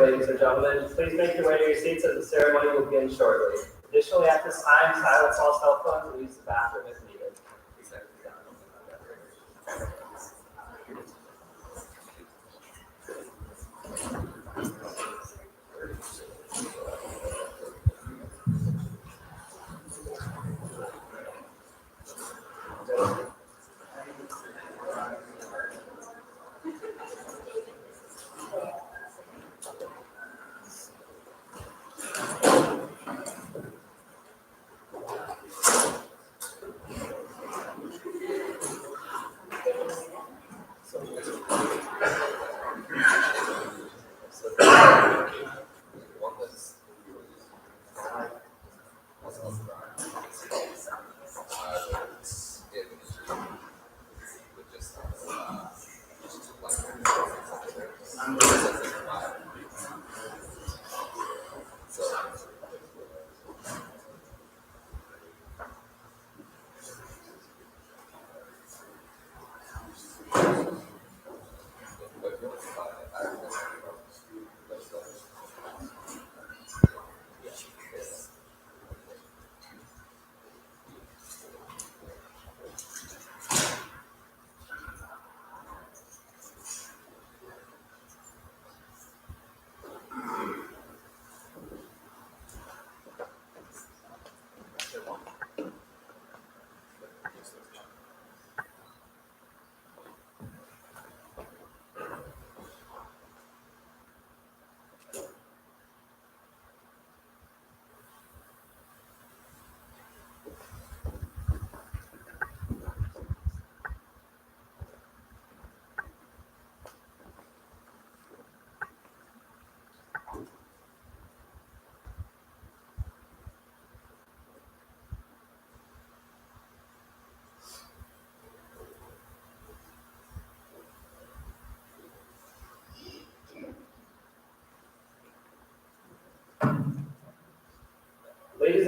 Ladies and gentlemen. Please make your way to your seats as the ceremony will begin shortly. Additionally, at this time, silence all cell phones and use the bathroom if needed.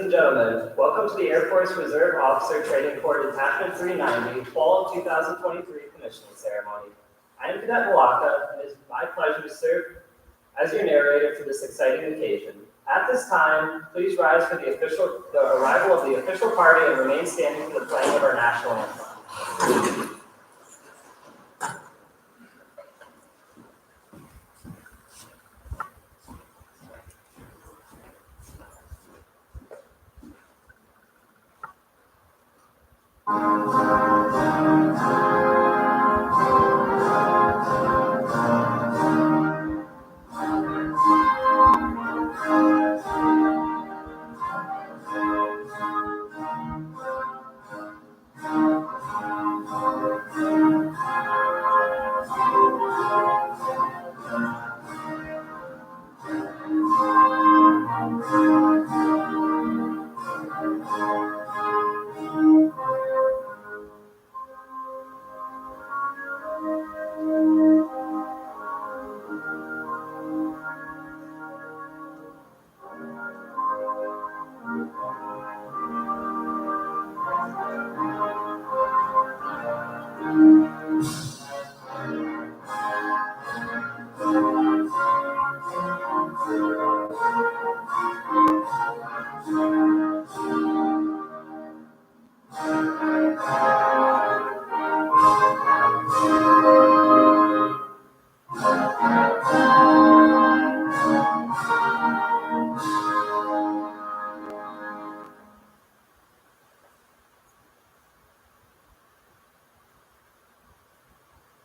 and gentlemen, welcome to the Air Force Reserve Officer Training Corps Detachment 390 Fall of 2023 Commissioning Ceremony. I am Cadet Walsh, and it is my pleasure to serve as your narrator for this exciting occasion. At this time, please rise for the arrival of the official party and remain standing for the playing of our national anthem.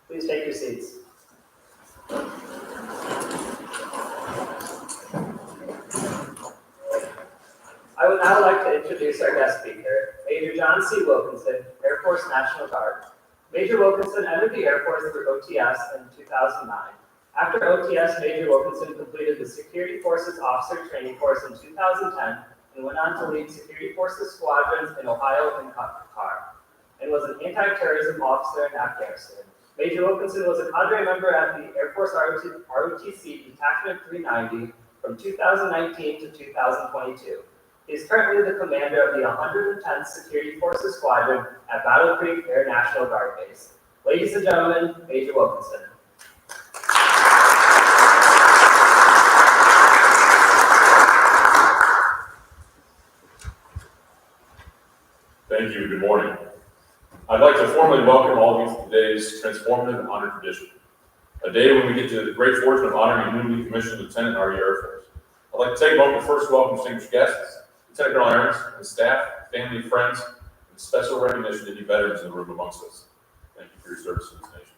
Please take your seats. I would now like to introduce our guest speaker, Major John C. Wilkinson, Air Force National Guard. Major Wilkinson entered the Air Force through OTS in 2009. After OTS, Major Wilkinson completed the Security Forces Officer Training Course in 2010 and went on to lead Security Forces squadrons in Ohio and Qatar, and was an anti-terrorism officer in Afghanistan. Major Wilkinson was a cadre member at the Air Force ROTC Detachment 390 from 2019 to 2022. He is currently the commander of the 110th Security Forces Squadron at Battle Creek Air National Guard Base. Ladies and gentlemen, Major Wilkinson. Thank you. Good morning. I'd like to formally welcome all of you to today's transformative and honor tradition, a day when we get to the great fortune of honoring a newly commissioned lieutenant in our Air Force. I'd like to take a moment to first welcome distinguished guests, Lieutenant Colonel Aarons, and staff, family, friends, and special recognition to any veterans in the room amongst us. Thank you for your service to this nation.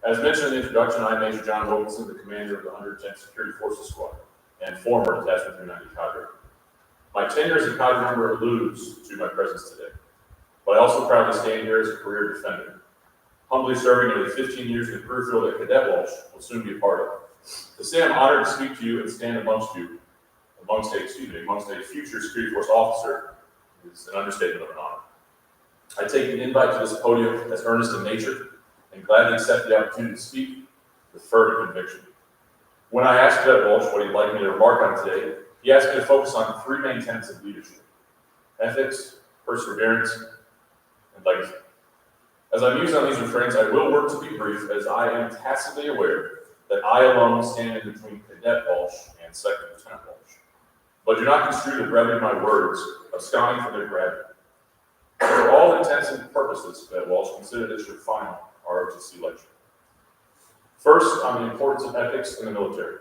As mentioned in the introduction, I'm Major John Wilkinson, the commander of the 110th Security Forces Squadron and former Detachment 390 cadre. My tenure as a cadre member alludes to my presence today, but I also proudly stand here as a career defender, humbly serving nearly 15 years in the career field that Cadet Walsh will soon be a part of. To say I'm honored to speak to you and stand amongst a future Security Force officer is an understatement of an honor. I take the invite to this podium as earnest in nature and gladly accept the opportunity to speak with fervent conviction. When I asked Cadet Walsh what he'd like me to remark on today, he asked me to focus on three main tenets of leadership: ethics, perseverance, and legacy. As I muse on these refrains, I will work to be brief, as I am tacitly aware that I alone stand in between Cadet Walsh and Second Lieutenant Walsh. But do not construe the brevity of my words absconding from their gravity. For all intents and purposes, Cadet Walsh, consider this your final ROTC lecture. First, on the importance of ethics in the military.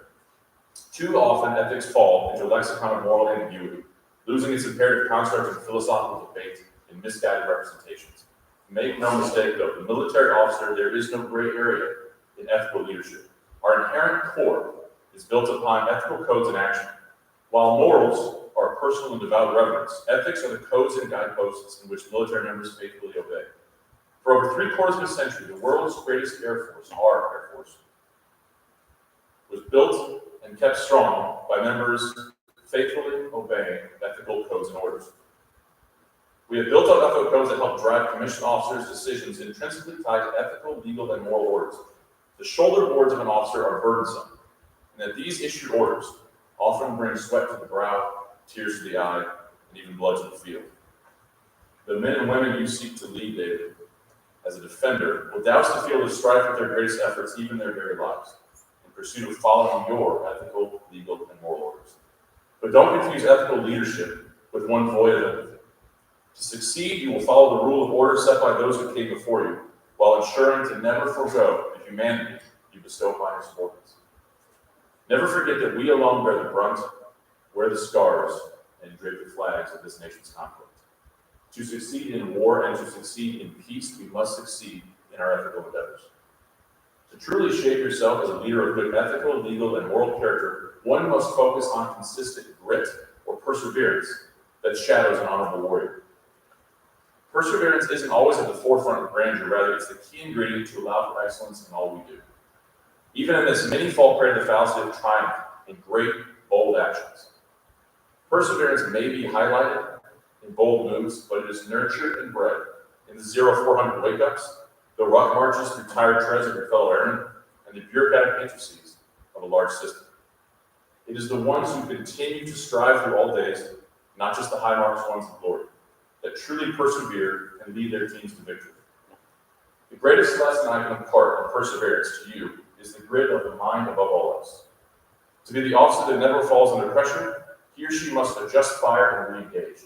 Too often, ethics fall into a lexicon of moral ambiguity, losing its imperative construct of philosophical debate in misguided representations. Make no mistake, though, the military officer, there is no gray area in ethical leadership. Our inherent core is built upon ethical codes and action. While morals are personal and devout reverence, ethics are the codes and guideposts in which military members faithfully obey. For over 3/4 of a century, the world's greatest Air Force, our Air Force, was built and kept strong by members faithfully obeying ethical codes and orders. We have built up ethical codes that help drive commissioned officers' decisions intrinsically tied to ethical, legal, and moral orders. The shoulder boards of an officer are burdensome, and that these issued orders often bring sweat to the brow, tears to the eye, and even blood to the field. The men and women you seek to lead, David, as a defender, will douse the field of strife with their greatest efforts, even their very lives, in pursuit of following your ethical, legal, and moral orders. But don't confuse ethical leadership with one void of empathy. To succeed, you will follow the rule of order set by those who came before you, while ensuring to never forego the humanity you bestow upon your subordinates. Never forget that we alone bear the brunt, wear the scars, and drape the flags of this nation's conflict. To succeed in war and to succeed in peace, we must succeed in our ethical endeavors. To truly shape yourself as a leader of good ethical, legal, and moral character, one must focus on consistent grit or perseverance that shadows an honorable warrior. Perseverance isn't always at the forefront of grandeur, rather it's the key ingredient to allow for excellence in all we do. Even in this, many fall prey to the fallacy of triumph in great, bold actions. Perseverance may be highlighted in bold moves, but it is nurtured and bred in the 0-400 wake-ups, the rough marches through tired treads of your fellow airmen, and the bureaucratic intricacies of a large system. It is the ones who continue to strive through all days, not just the high-marked ones of glory, that truly persevere and lead their teams to victory. The greatest lesson I can impart on perseverance to you is the grit of the mind above all else. To be the officer that never falls under pressure, he or she must adjust fire and re-engage.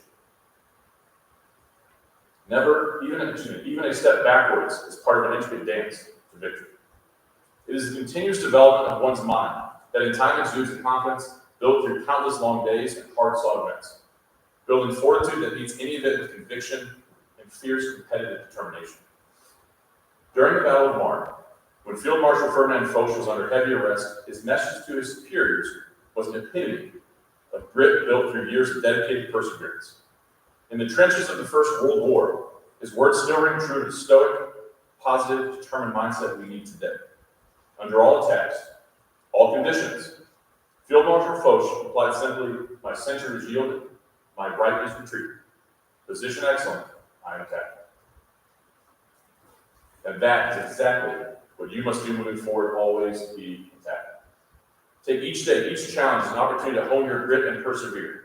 Never, even a step backwards is part of an intricate dance to victory. It is the continuous development of one's mind that in time exudes the confidence built through countless long days and hard-sought events, building fortitude that meets any event with conviction and fierce competitive determination. During the Battle of Marne, when Field Marshal Ferdinand Foch was under heavy arrest, his message to his superiors was an epitome of grit built through years of dedicated perseverance. In the trenches of the First World War, his words still ring true to the stoic, positive, determined mindset we need today. Under all attacks, all conditions, Field Marshal Foch replied simply, "My center is yielded, my right is retreated. Position excellent, I am attacking." And that is exactly what you must do moving forward, always be attacking. Take each day, each challenge as an opportunity to hone your grit and persevere.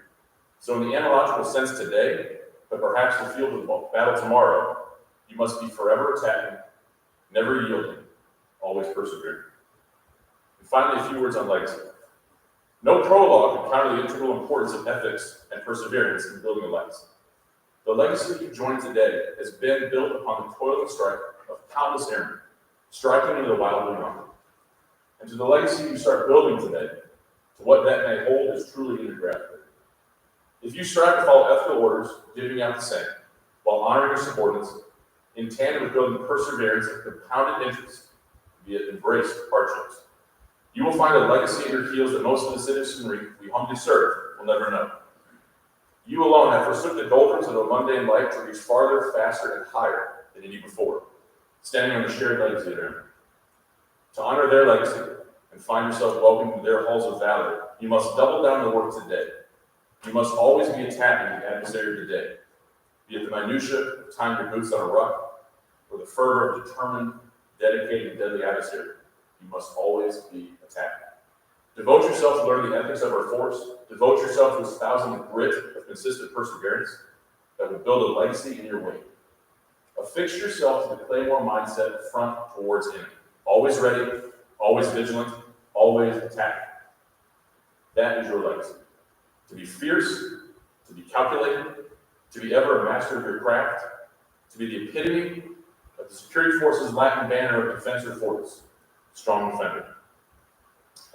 So in the analogical sense today, but perhaps the field of battle tomorrow, you must be forever attacking, never yielding, always persevering. And finally, a few words on legacy. No prologue can counter the integral importance of ethics and perseverance in building a legacy. The legacy you join today has been built upon the toil and strife of countless airmen, striking into the wild beyond. And to the legacy you start building today, to what that may hold is truly in your grasp. If you strive to follow ethical orders, giving out the same, while honoring your subordinates, in tandem with building perseverance and compounded interest, be it embraced hardships, you will find a legacy in your heels that most of the citizenry we humbly serve will never know. You alone have forsook the doldrums of the mundane life to reach farther, faster, and higher than any before, standing on the shared legacy of airmen. To honor their legacy and find yourself welcome to their halls of valor, you must double down the work today. You must always be attacking the adversary of the day, be it the minutiae of tying your boots on a ruck, or the fervor of determined, dedicated, and deadly adversary. You must always be attacking. Devote yourself to learning the ethics of our force. Devote yourself to espousing the grit of consistent perseverance that will build a legacy in your wake. Affix yourself to the Claymore mindset front towards enemy. Always ready, always vigilant, always attacking. That is your legacy. To be fierce, to be calculated, to be ever a master of your craft, to be the epitome of the security force's Latin banner of defense or fortress, strong defender.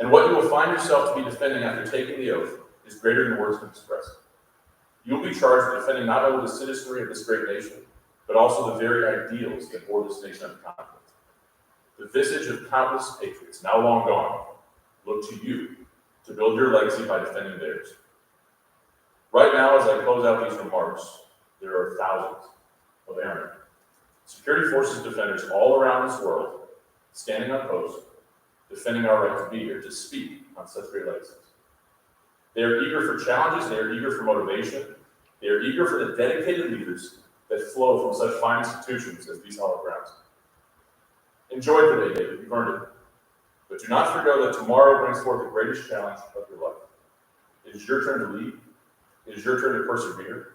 And what you will find yourself to be defending after taking the oath is greater than words can express. You will be charged with defending not only the citizenry of this great nation, but also the very ideals that bore this nation under conflict. The visage of countless patriots, now long gone, look to you to build your legacy by defending theirs. Right now, as I close out these remarks, there are thousands of airmen, security forces defenders all around this world, standing on post, defending our right to be here, to speak on such great legacies. They are eager for challenges, they are eager for motivation, they are eager for the dedicated leaders that flow from such fine institutions as these hallowed grounds. Enjoy today, David, you've earned it. But do not forget that tomorrow brings forth the greatest challenge of your life. It is your turn to lead, It is your turn to persevere.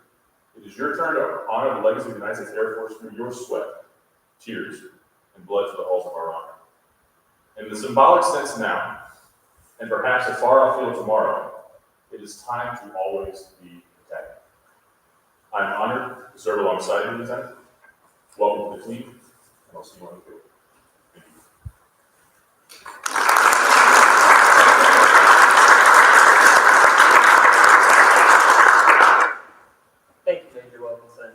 It is your turn to honor the legacy of the United States Air Force through your sweat, tears, and blood to the halls of our honor. In the symbolic sense now, and perhaps a far-off field tomorrow, it is time to always be a cadet. I am honored to serve alongside you, Lieutenant. Welcome to the team, and I'll see you on the field. Thank you. Thank you, Major Wilkinson.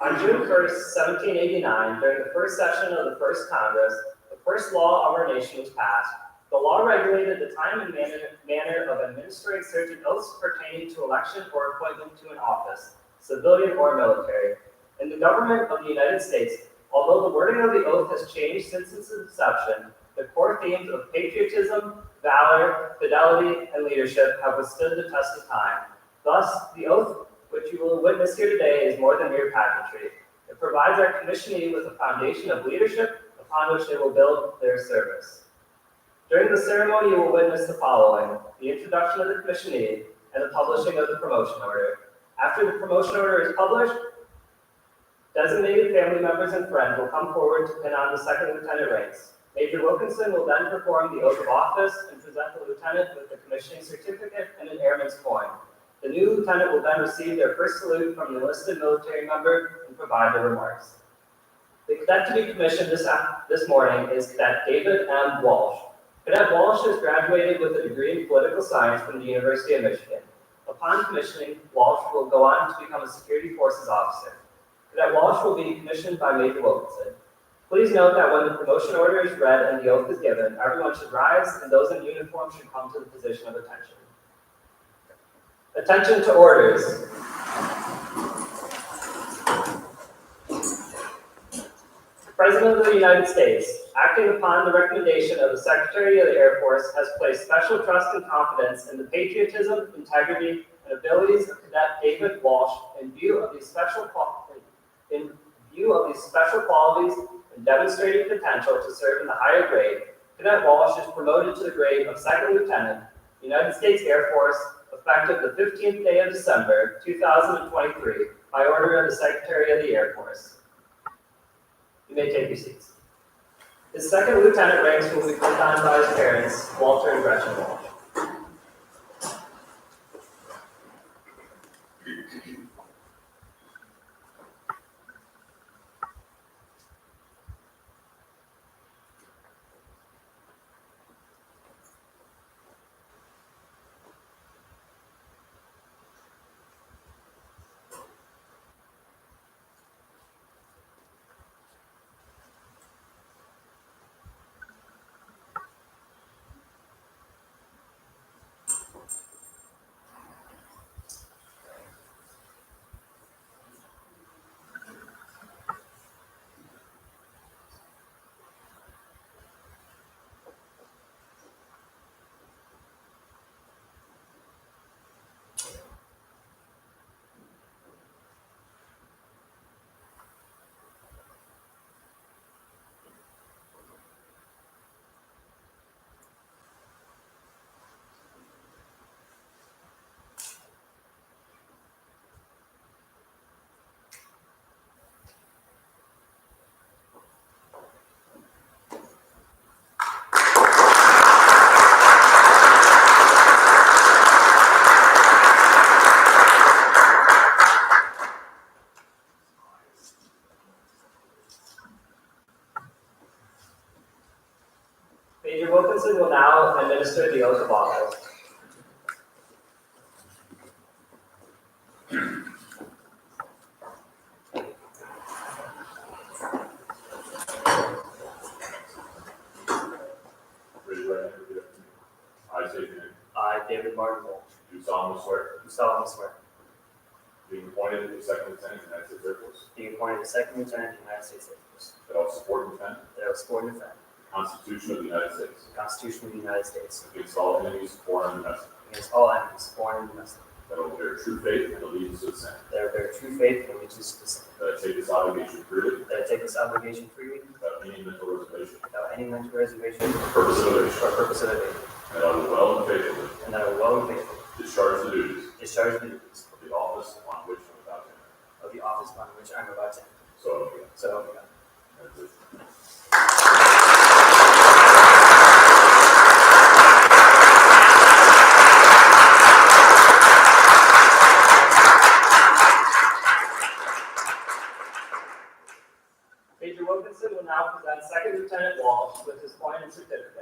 On June 1st, 1789, during the first session of the First Congress, the first law of our nation was passed. The law regulated the time and manner of administering certain oaths pertaining to election or appointment to an office, civilian or military, in the government of the United States. Although the wording of the oath has changed since its inception, the core themes of patriotism, valor, fidelity, and leadership have withstood the test of time. Thus, the oath which you will witness here today is more than mere pageantry. It provides our commissionee with a foundation of leadership upon which they will build their service. During the ceremony, you will witness the following: the introduction of the commissionee and the publishing of the promotion order. After the promotion order is published, designated family members and friends will come forward to pin on the second lieutenant ranks. Major Wilkinson will then perform the oath of office and present the lieutenant with the commissioning certificate and an airman's coin. The new lieutenant will then receive their first salute from the enlisted military member and provide their remarks. The cadet to be commissioned this morning is Cadet David M. Walsh. Cadet Walsh has graduated with a degree in political science from the University of Michigan. Upon commissioning, Walsh will go on to become a security forces officer. Cadet Walsh will be commissioned by Major Wilkinson. Please note that when the promotion order is read and the oath is given, everyone should rise and those in uniform should come to the position of attention. Attention to orders. The President of the United States, acting upon the recommendation of the Secretary of the Air Force, has placed special trust and confidence in the patriotism, integrity, and abilities of Cadet David Walsh in view of these special qualities and demonstrated potential to serve in the higher grade. Cadet Walsh is promoted to the grade of Second Lieutenant, United States Air Force, effective the 15th day of December, 2023, by order of the Secretary of the Air Force. You may take your seats. His second lieutenant ranks will be put on by his parents, Walter and Gretchen Walsh. Major Wilkinson will now administer the oath of office. Raise your right hand and repeat after me. I state your name. I, David Martin Walsh, Do solemnly swear. do solemnly swear, Being appointed to the Second Lieutenant of the United States Air Force. being appointed the Second Lieutenant of the United States Air Force, That I will support and defend that I will support and defend the Constitution of the United States. the Constitution of the United States Against all enemies, foreign and domestic. against all enemies, foreign and domestic, That I will bear true faith and allegiance to the same. that I bear true faith and allegiance to the same, That I take this obligation freely, that I take this obligation freely without any mental reservation without any mental reservation or purpose of evasion. or purpose of evasion, And that I will well and faithfully and that I will well and faithfully discharge the duties discharge the duties of the office on which I'm about to enter. of the office on which I'm about to enter. So help me God. So help me God. Congratulations. Major Wilkinson will now present Second Lieutenant Walsh with his point and certificate.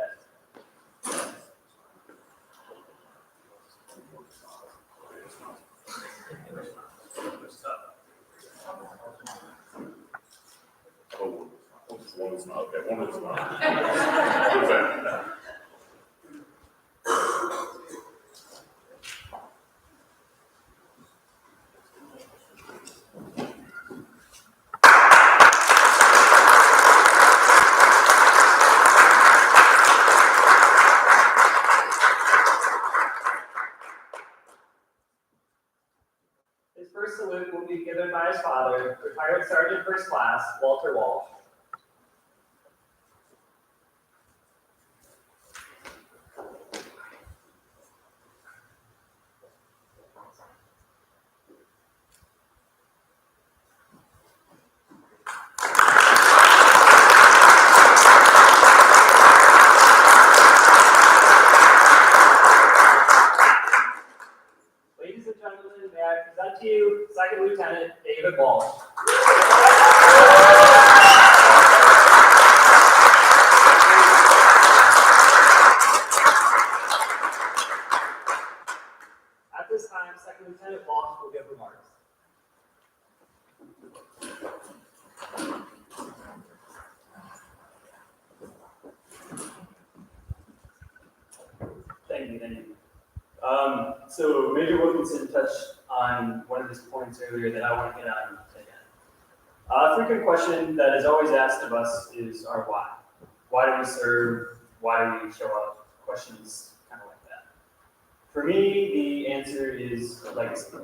Oh, one is not, okay, one is not. Okay. His first salute will be given by his father, retired Sergeant First Class Walter Walsh. Ladies and gentlemen, may I present to you Second Lieutenant David Walsh. At this time, Second Lieutenant Walsh will give remarks. Thank you. So Major Wilkinson touched on one of his points earlier that I want to get on again. A frequent question that is always asked of us is our why. Why do we serve? Why do we show up? Questions kind of like that. For me, the answer is legacy.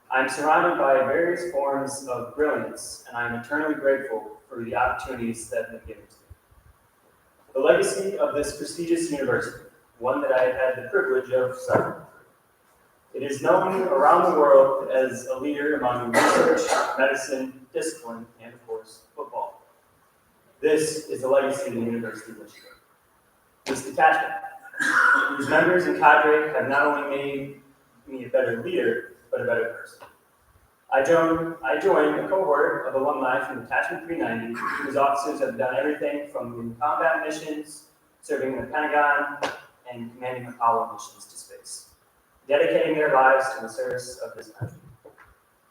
I'm surrounded by various forms of brilliance, and I'm eternally grateful for the opportunities that have been given to me. The legacy of this prestigious university, one that I have had the privilege of serving. It is known around the world as a leader among research, medicine, discipline, and of course, football. This is the legacy of the University of Michigan. This detachment, whose members and cadre have not only made me a better leader, but a better person. I joined a cohort of alumni from Detachment 390, whose officers have done everything from combat missions, serving in the Pentagon, and commanding Apollo missions to space, dedicating their lives to the service of this country.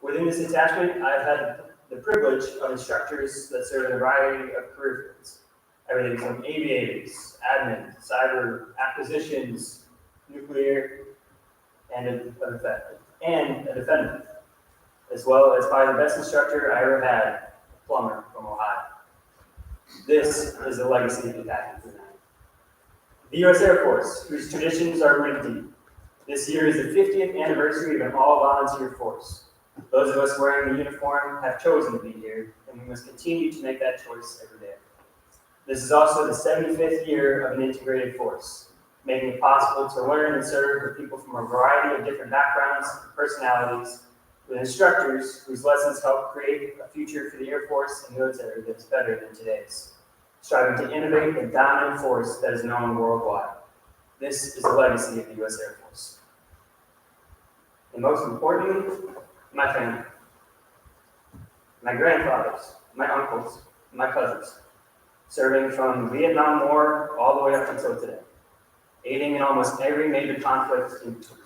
Within this detachment, I've had the privilege of instructors that serve in a variety of career fields, everything from aviators, admin, cyber, acquisitions, nuclear, and a defender, as well as by the best instructor I ever had, a plumber from Ohio. This is the legacy of Detachment 390. The U.S. Air Force, whose traditions are rooted deep. This year is the 50th anniversary of an all-volunteer force. Those of us wearing the uniform have chosen to be here, and we must continue to make that choice every day. This is also the 75th year of an integrated force, making it possible to learn and serve with people from a variety of different backgrounds and personalities, with instructors whose lessons help create a future for the Air Force and military that's better than today's, striving to innovate the dominant force that is known worldwide. This is the legacy of the U.S. Air Force. And most importantly, my family. My grandfathers, my uncles, my cousins, serving from the Vietnam War all the way up until today, aiding in almost every major conflict in between,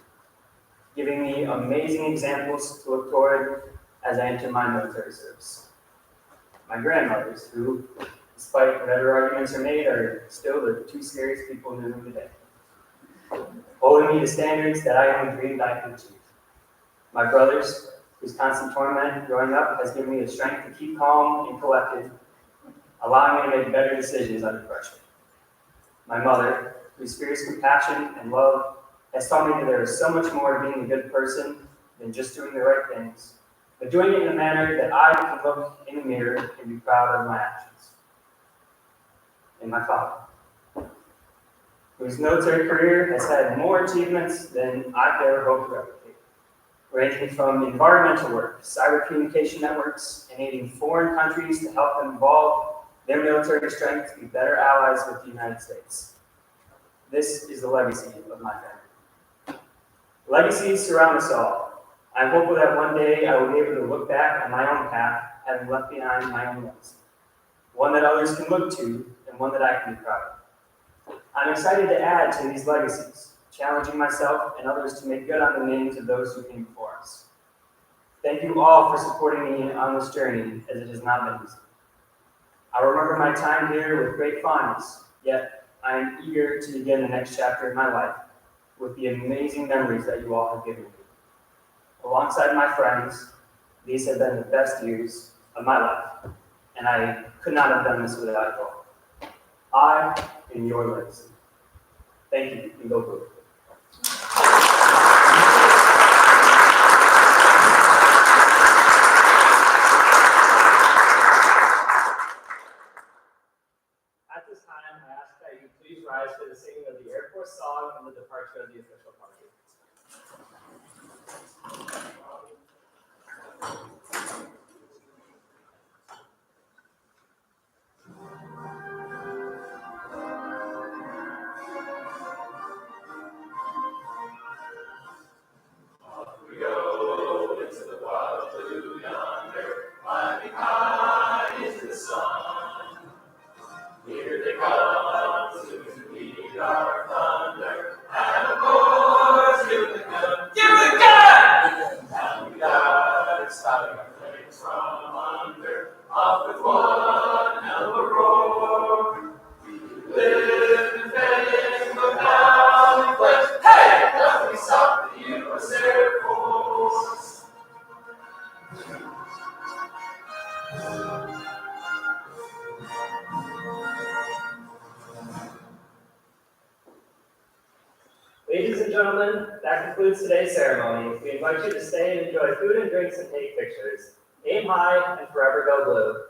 giving me amazing examples to look toward as I enter my military service. My grandmothers, who, despite whatever arguments are made, are still the two scariest people in the room today, holding me to standards that I only dreamed I could achieve. My brothers, whose constant torment growing up has given me the strength to keep calm and collected, allowing me to make better decisions under pressure. My mother, whose fierce compassion and love has taught me that there is so much more to being a good person than just doing the right things, but doing it in a manner that I can look in the mirror and be proud of my actions. And my father, whose military career has had more achievements than I could ever hope to replicate, ranging from environmental work, cyber communication networks, and aiding foreign countries to help them evolve their military strength to be better allies with the United States. This is the legacy of my family. Legacies surround us all. I'm hopeful that one day I will be able to look back on my own path, having left behind my own legacy. One that others can look to, and one that I can be proud of. I'm excited to add to these legacies, challenging myself and others to make good on the names of those who came before us. Thank you all for supporting me on this journey, as it has not been easy. I remember my time here with great fondness, yet I am eager to begin the next chapter of my life with the amazing memories that you all have given me. Alongside my friends, these have been the best years of my life, and I could not have done this without you all. I am your legacy. Thank you, and go Blue. At this time, I ask that you please rise for the singing of the Air Force song and the departure of the official party. We go into the wild blue yonder, fly behind into the sun. Here they come to meet our thunder, and of course, give the gun, give the gun! And we die, stopping our flames from under, off with one hell of a roar. We live in fame, but now we pledge, hey, nothing stop the U.S. Air Force. Ladies and gentlemen, that concludes today's ceremony. We invite you to stay and enjoy food and drinks and take pictures. Aim high and forever go blue.